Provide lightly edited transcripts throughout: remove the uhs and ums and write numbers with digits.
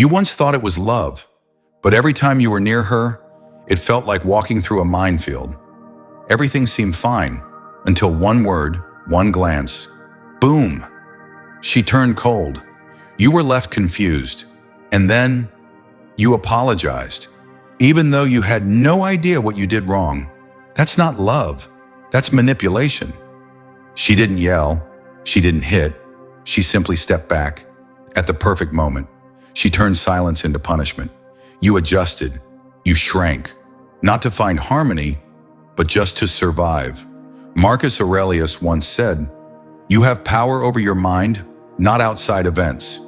You once thought it was love, but every time you were near her, it felt like walking through a minefield. Everything seemed fine, until one word, one glance. Boom! She turned cold. You were left confused. And then, you apologized, even though you had no idea what you did wrong. That's not love. That's manipulation. She didn't yell. She didn't hit. She simply stepped back. At the perfect moment, she turned silence into punishment. You adjusted. You shrank. Not to find harmony, but just to survive. Marcus Aurelius once said, "You have power over your mind, not outside events.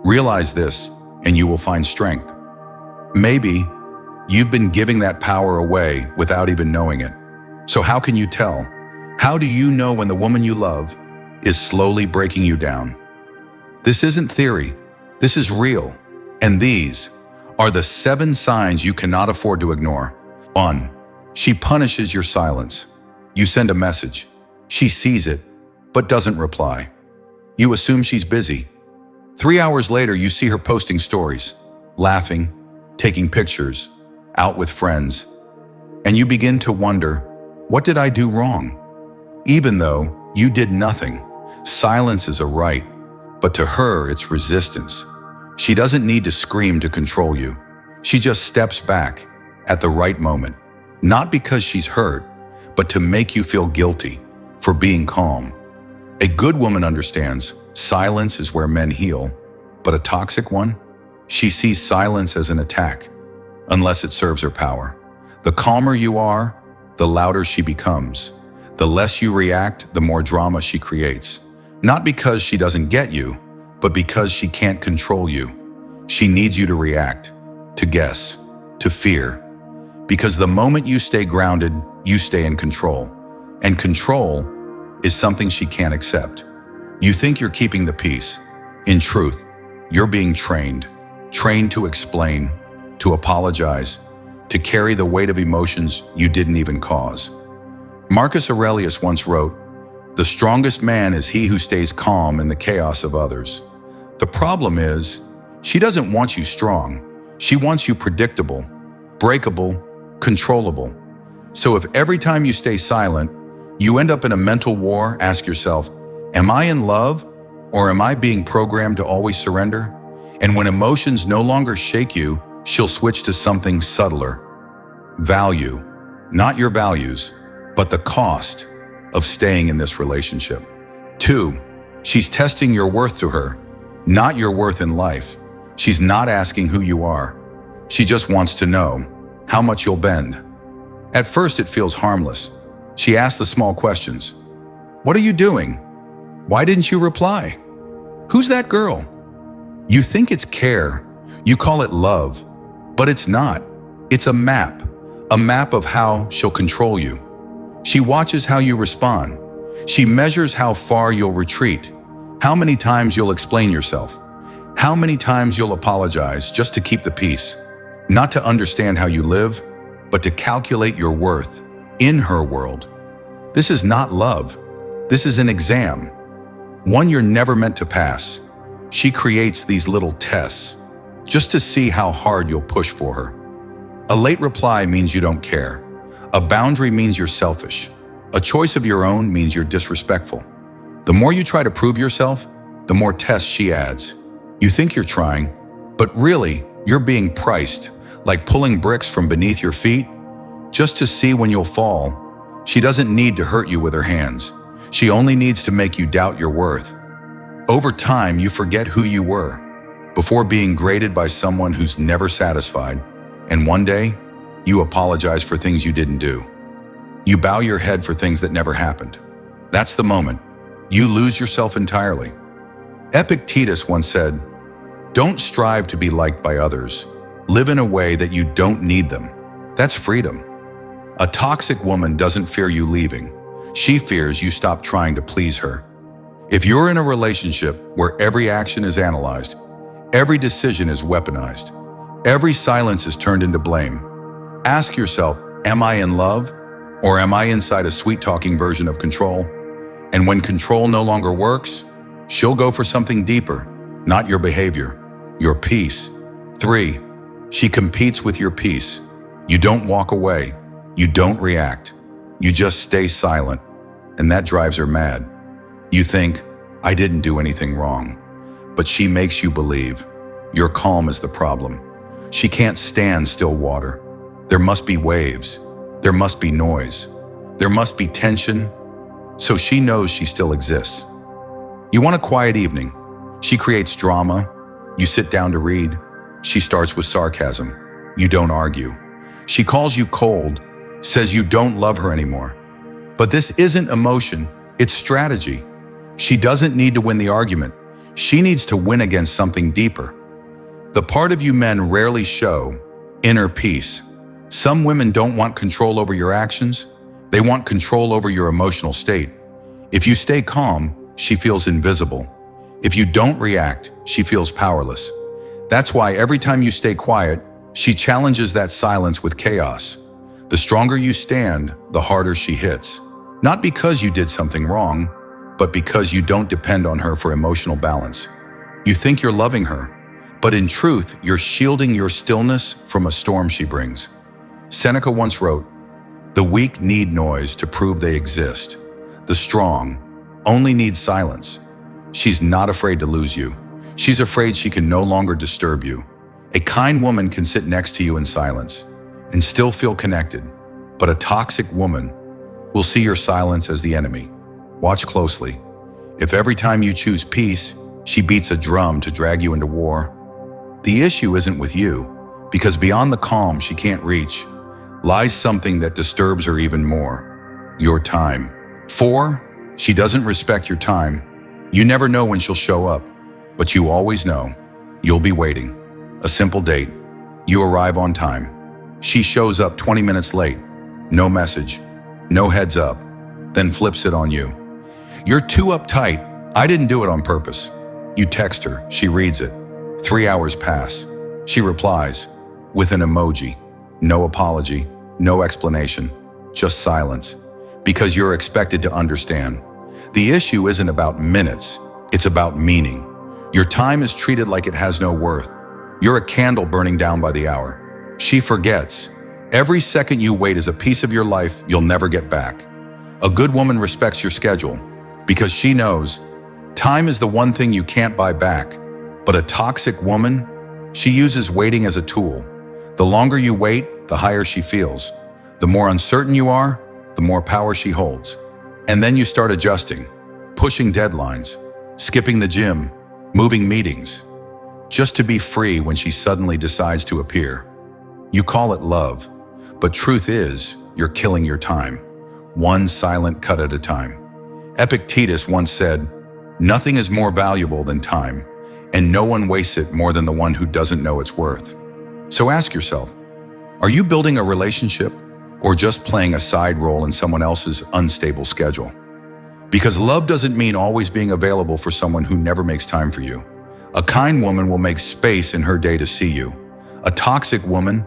Realize this, and you will find strength." Maybe you've been giving that power away without even knowing it. So how can you tell? How do you know when the woman you love is slowly breaking you down? This isn't theory. This is real. And these are the 7 signs you cannot afford to ignore. 1. She punishes your silence. You send a message. She sees it, but doesn't reply. You assume she's busy. 3 hours later, you see her posting stories, laughing, taking pictures, out with friends. And you begin to wonder, what did I do wrong? Even though you did nothing, silence is a right, but to her, it's resistance. She doesn't need to scream to control you. She just steps back at the right moment, not because she's hurt, but to make you feel guilty for being calm. A good woman understands silence is where men heal, but a toxic one, she sees silence as an attack, unless it serves her power. The calmer you are, the louder she becomes. The less you react, the more drama she creates. Not because she doesn't get you, but because she can't control you. She needs you to react, to guess, to fear. Because the moment you stay grounded, you stay in control. And control is something she can't accept. You think you're keeping the peace. In truth, you're being trained to explain, to apologize, to carry the weight of emotions you didn't even cause. Marcus Aurelius once wrote, "The strongest man is he who stays calm in the chaos of others." The problem is, she doesn't want you strong. She wants you predictable, breakable, controllable. So if every time you stay silent, you end up in a mental war, ask yourself, am I in love or am I being programmed to always surrender? And when emotions no longer shake you, she'll switch to something subtler. Value, not your values, but the cost of staying in this relationship. 2, she's testing your worth to her, not your worth in life. She's not asking who you are. She just wants to know how much you'll bend. At first, it feels harmless. She asks the small questions. What are you doing? Why didn't you reply? Who's that girl? You think it's care. You call it love, but it's not. It's a map of how she'll control you. She watches how you respond. She measures how far you'll retreat, how many times you'll explain yourself, how many times you'll apologize just to keep the peace. Not to understand how you live, but to calculate your worth in her world. This is not love. This is an exam, one you're never meant to pass. She creates these little tests just to see how hard you'll push for her. A late reply means you don't care. A boundary means you're selfish. A choice of your own means you're disrespectful. The more you try to prove yourself, the more tests she adds. You think you're trying, but really, you're being priced, like pulling bricks from beneath your feet, just to see when you'll fall. She doesn't need to hurt you with her hands. She only needs to make you doubt your worth. Over time, you forget who you were, before being graded by someone who's never satisfied. And one day, you apologize for things you didn't do. You bow your head for things that never happened. That's the moment. You lose yourself entirely. Epictetus once said, "Don't strive to be liked by others. Live in a way that you don't need them." That's freedom. A toxic woman doesn't fear you leaving. She fears you stop trying to please her. If you're in a relationship where every action is analyzed, every decision is weaponized, every silence is turned into blame, ask yourself, am I in love or am I inside a sweet-talking version of control? And when control no longer works, she'll go for something deeper, not your behavior, your peace. 3. She competes with your peace. You don't walk away. You don't react. You just stay silent, and that drives her mad. You think, I didn't do anything wrong. But she makes you believe. Your calm is the problem. She can't stand still water. There must be waves. There must be noise. There must be tension. So she knows she still exists. You want a quiet evening. She creates drama. You sit down to read. She starts with sarcasm. You don't argue. She calls you cold, says you don't love her anymore. But this isn't emotion, it's strategy. She doesn't need to win the argument. She needs to win against something deeper. The part of you men rarely show, inner peace. Some women don't want control over your actions. They want control over your emotional state. If you stay calm, she feels invisible. If you don't react, she feels powerless. That's why every time you stay quiet, she challenges that silence with chaos. The stronger you stand, the harder she hits. Not because you did something wrong, but because you don't depend on her for emotional balance. You think you're loving her, but in truth, you're shielding your stillness from a storm she brings. Seneca once wrote, "The weak need noise to prove they exist. The strong only need silence." She's not afraid to lose you. She's afraid she can no longer disturb you. A kind woman can sit next to you in silence and still feel connected, but a toxic woman will see your silence as the enemy. Watch closely. If every time you choose peace, she beats a drum to drag you into war, the issue isn't with you, because beyond the calm she can't reach lies something that disturbs her even more: your time. 4. She doesn't respect your time. You never know when she'll show up, but you always know. You'll be waiting. A simple date. You arrive on time. She shows up 20 minutes late. No message. No heads up. Then flips it on you. You're too uptight. I didn't do it on purpose. You text her. She reads it. 3 hours pass. She replies with an emoji. No apology. No explanation. Just silence. Because you're expected to understand. The issue isn't about minutes. It's about meaning. Your time is treated like it has no worth. You're a candle burning down by the hour. She forgets. Every second you wait is a piece of your life you'll never get back. A good woman respects your schedule because she knows time is the one thing you can't buy back. But a toxic woman, she uses waiting as a tool. The longer you wait, the higher she feels. The more uncertain you are, the more power she holds. And then you start adjusting, pushing deadlines, skipping the gym, moving meetings, just to be free when she suddenly decides to appear. You call it love, but truth is, you're killing your time, one silent cut at a time. Epictetus once said, "Nothing is more valuable than time, and no one wastes it more than the one who doesn't know its worth." So ask yourself, are you building a relationship or just playing a side role in someone else's unstable schedule? Because love doesn't mean always being available for someone who never makes time for you. A kind woman will make space in her day to see you. A toxic woman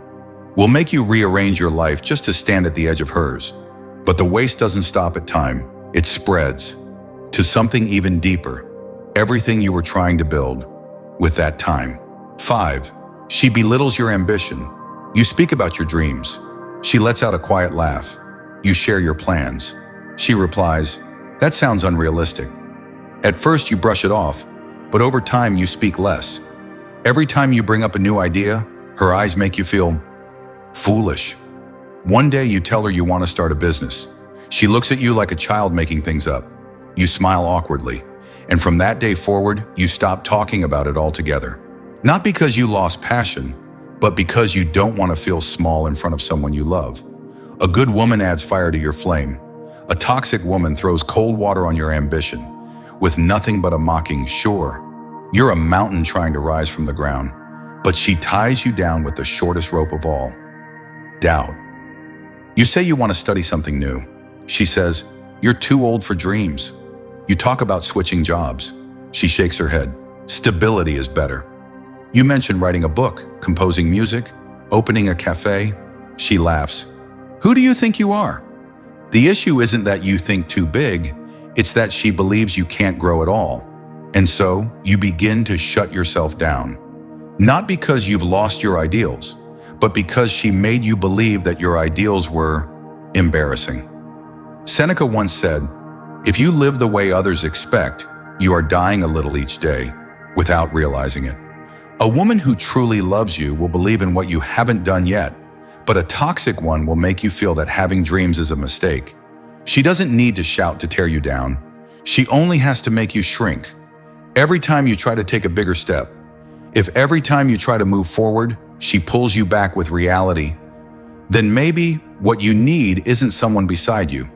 will make you rearrange your life just to stand at the edge of hers. But the waste doesn't stop at time. It spreads to something even deeper. Everything you were trying to build with that time. 5. She belittles your ambition. You speak about your dreams. She lets out a quiet laugh. You share your plans. She replies, "That sounds unrealistic." At first you brush it off, but over time you speak less. Every time you bring up a new idea, her eyes make you feel foolish. One day you tell her you want to start a business. She looks at you like a child making things up. You smile awkwardly, and from that day forward, you stop talking about it altogether. Not because you lost passion, but because you don't want to feel small in front of someone you love. A good woman adds fire to your flame. A toxic woman throws cold water on your ambition, with nothing but a mocking, "Sure, you're a mountain trying to rise from the ground," but she ties you down with the shortest rope of all: doubt. You say you want to study something new. She says, "You're too old for dreams." You talk about switching jobs. She shakes her head. "Stability is better." You mention writing a book, composing music, opening a cafe. She laughs. "Who do you think you are?" The issue isn't that you think too big, it's that she believes you can't grow at all. And so you begin to shut yourself down. Not because you've lost your ideals, but because she made you believe that your ideals were embarrassing. Seneca once said, "If you live the way others expect, you are dying a little each day without realizing it." A woman who truly loves you will believe in what you haven't done yet, but a toxic one will make you feel that having dreams is a mistake. She doesn't need to shout to tear you down. She only has to make you shrink. Every time you try to take a bigger step, if every time you try to move forward, she pulls you back with reality, then maybe what you need isn't someone beside you.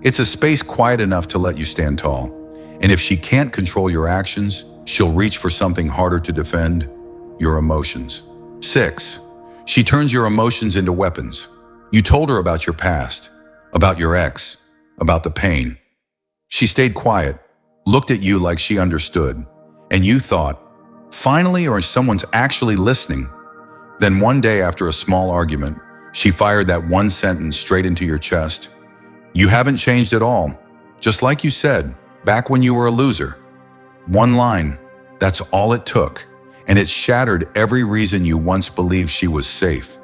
It's a space quiet enough to let you stand tall. And if she can't control your actions, she'll reach for something harder to defend, your emotions. 6. She turns your emotions into weapons. You told her about your past, about your ex, about the pain. She stayed quiet, looked at you like she understood, and you thought, finally, or someone's actually listening. Then one day after a small argument, she fired that one sentence straight into your chest. "You haven't changed at all, just like you said, back when you were a loser." One line, that's all it took, and it shattered every reason you once believed she was safe.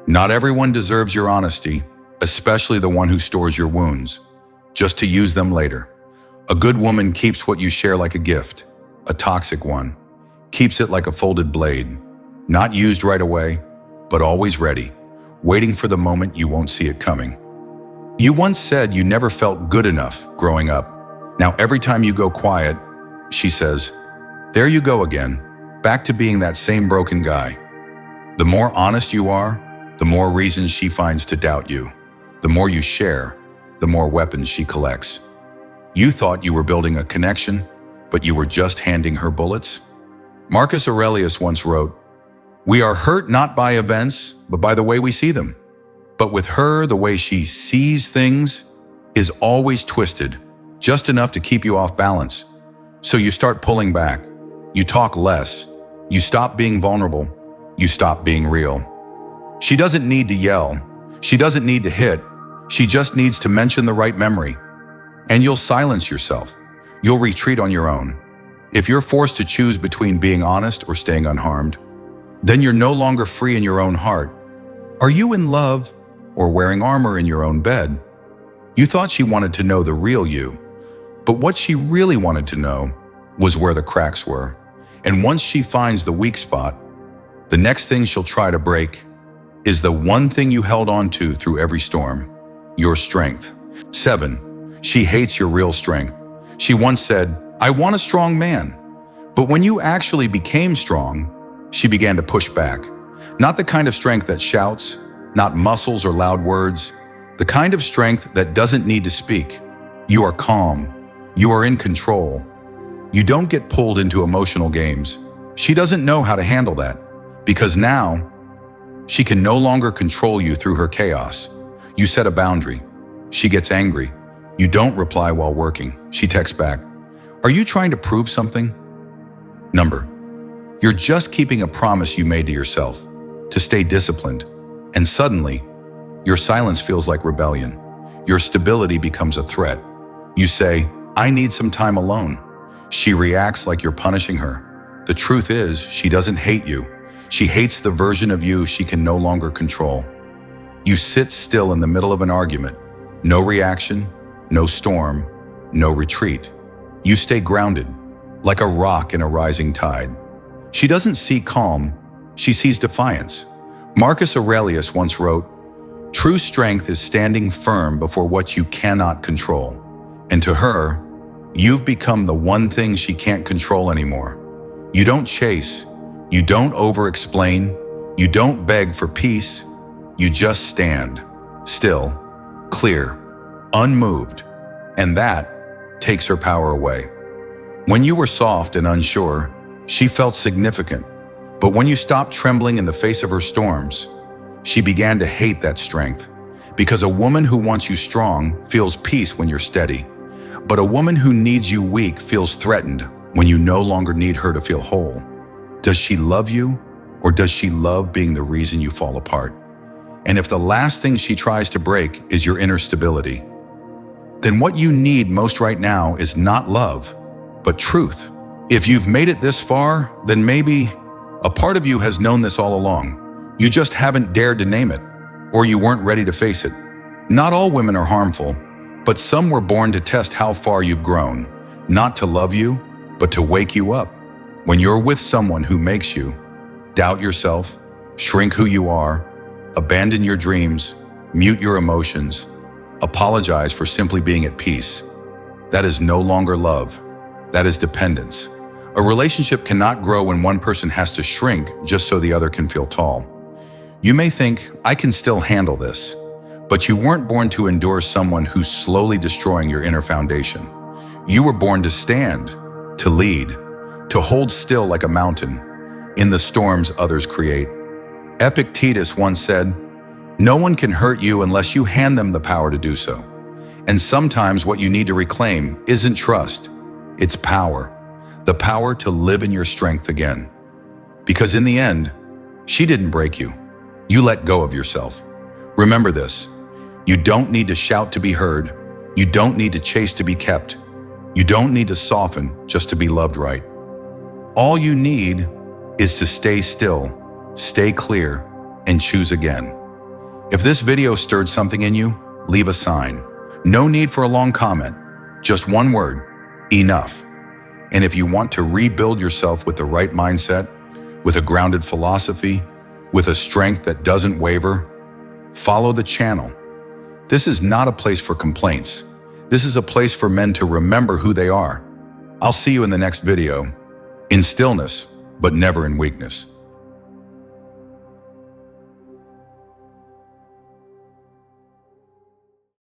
Not everyone deserves your honesty, especially the one who stores your wounds, just to use them later. A good woman keeps what you share like a gift. A toxic one keeps it like a folded blade, not used right away, but always ready, waiting for the moment you won't see it coming. You once said you never felt good enough growing up. Now every time you go quiet, she says, "There you go again, back to being that same broken guy." The more honest you are, the more reasons she finds to doubt you. The more you share, the more weapons she collects. You thought you were building a connection, but you were just handing her bullets. Marcus Aurelius once wrote, "We are hurt not by events, but by the way we see them." But with her, the way she sees things is always twisted, just enough to keep you off balance. So you start pulling back. You talk less. You stop being vulnerable. You stop being real. She doesn't need to yell. She doesn't need to hit. She just needs to mention the right memory. And you'll silence yourself. You'll retreat on your own. If you're forced to choose between being honest or staying unharmed, then you're no longer free in your own heart. Are you in love or wearing armor in your own bed? You thought she wanted to know the real you, but what she really wanted to know was where the cracks were. And once she finds the weak spot, the next thing she'll try to break is the one thing you held on to through every storm, your strength. 7. She hates your real strength. She once said, "I want a strong man." But when you actually became strong, she began to push back. Not the kind of strength that shouts, not muscles or loud words, the kind of strength that doesn't need to speak. You are calm. You are in control. You don't get pulled into emotional games. She doesn't know how to handle that, because now she can no longer control you through her chaos. You set a boundary. She gets angry. You don't reply while working. She texts back, "Are you trying to prove something?" Number, you're just keeping a promise you made to yourself, to stay disciplined. And suddenly, your silence feels like rebellion. Your stability becomes a threat. You say, "I need some time alone." She reacts like you're punishing her. The truth is, she doesn't hate you. She hates the version of you she can no longer control. You sit still in the middle of an argument. No reaction, no storm, no retreat. You stay grounded, like a rock in a rising tide. She doesn't see calm, she sees defiance. Marcus Aurelius once wrote, "True strength is standing firm before what you cannot control." And to her, you've become the one thing she can't control anymore. You don't chase, you don't over-explain, you don't beg for peace, you just stand, still, clear, unmoved, and that takes her power away. When you were soft and unsure, she felt significant, but when you stopped trembling in the face of her storms, she began to hate that strength, because a woman who wants you strong feels peace when you're steady, but a woman who needs you weak feels threatened when you no longer need her to feel whole. Does she love you, or does she love being the reason you fall apart? And if the last thing she tries to break is your inner stability, then what you need most right now is not love, but truth. If you've made it this far, then maybe A part of you has known this all along. You just haven't dared to name it, or you weren't ready to face it. Not all women are harmful, but some were born to test how far you've grown, not to love you, but to wake you up. When you're with someone who makes you doubt yourself, shrink who you are, abandon your dreams, mute your emotions, apologize for simply being at peace, that is no longer love. That is dependence. A relationship cannot grow when one person has to shrink just so the other can feel tall. You may think, I can still handle this, but you weren't born to endure someone who's slowly destroying your inner foundation. You were born to stand, to lead, to hold still like a mountain in the storms others create. Epictetus once said, "No one can hurt you unless you hand them the power to do so." And sometimes what you need to reclaim isn't trust, it's power. The power to live in your strength again. Because in the end, she didn't break you. You let go of yourself. Remember this, you don't need to shout to be heard. You don't need to chase to be kept. You don't need to soften just to be loved right. All you need is to stay still, stay clear, and choose again. If this video stirred something in you, leave a sign. No need for a long comment, just one word, enough. And if you want to rebuild yourself with the right mindset, with a grounded philosophy, with a strength that doesn't waver, follow the channel. This is not a place for complaints. This is a place for men to remember who they are. I'll see you in the next video, in stillness, but never in weakness.